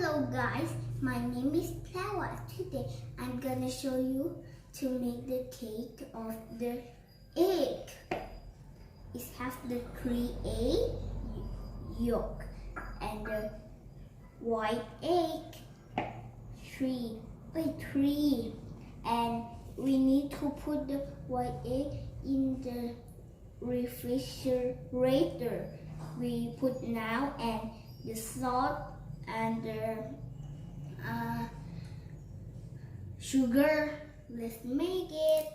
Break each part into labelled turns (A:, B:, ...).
A: Hello guys, my name is Flower. Today I'm gonna show you to make the cake of the egg. It has the 3 egg yolk and the white egg 3 and we need to put the white egg in the refrigerator. We put now and the salt and the sugar. Let's make it.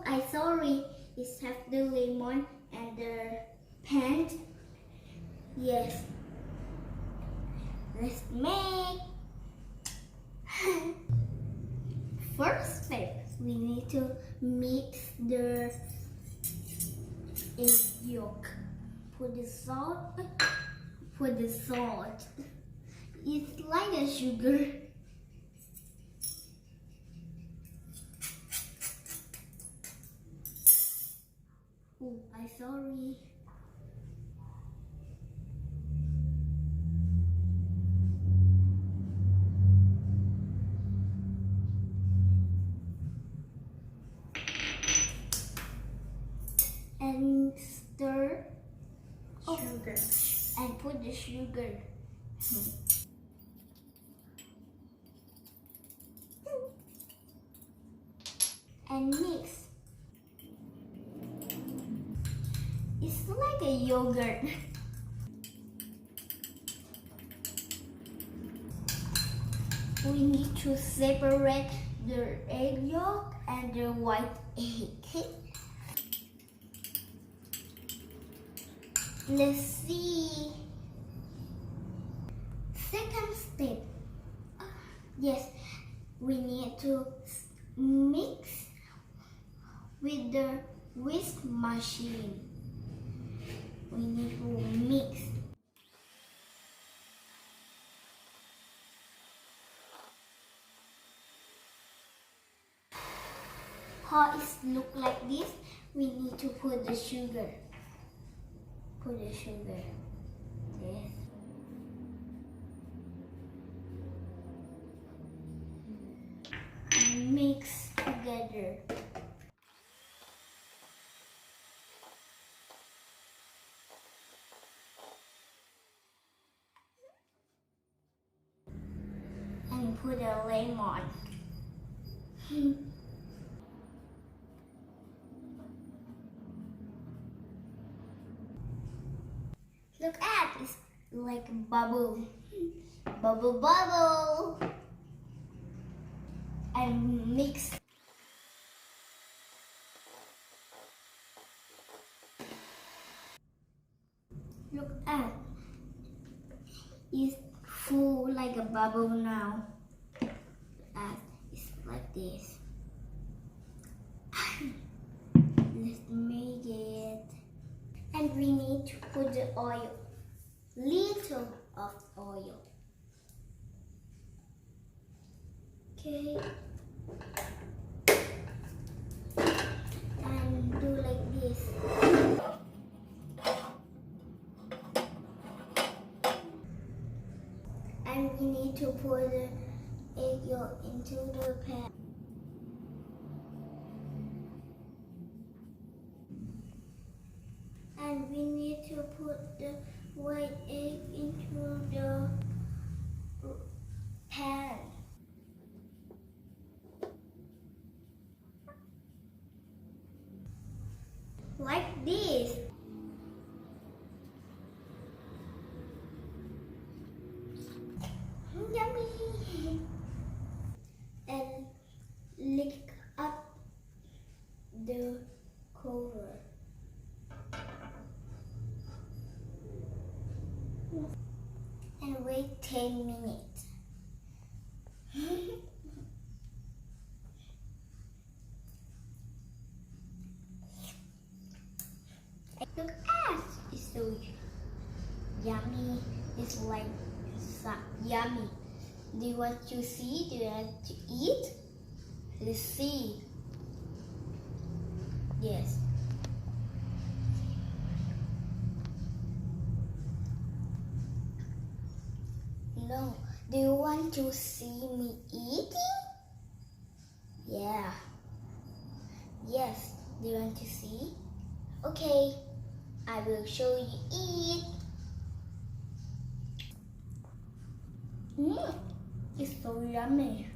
A: I sorry. It has the lemon and the paint. Yes. Let's make. First step, we need to mix the egg yolk. Put the salt. It's like a sugar. Oh, I'm sorry. And stir sugar and put the sugar. And mix. It's like a yogurt. We need to separate the egg yolk and the white egg. Let's see. Second step. Yes, we need to mix with the whisk machine. We need to mix. How it look like this? We need to put the sugar. Put the sugar. Yes. Mix together. And put a lemon. Look at it's like a bubble. Bubble. And mix. Look at it's full like a bubble now. And it's like this. Let's make it. And we need to put the oil. Little of oil. Okay. And do like this. And we need to put the egg yolk into the pan. And we need to put the white egg into the pan. Like this. Yummy! And lick up the cover. And wait 10 minutes. Look at it's so yummy. It's like yummy. Do you want to see? Do you want to eat? Let's see. Yes. No. Do you want to see me eating? Yeah. Yes. Do you want to see? Okay. I will show you eat. It's so yummy.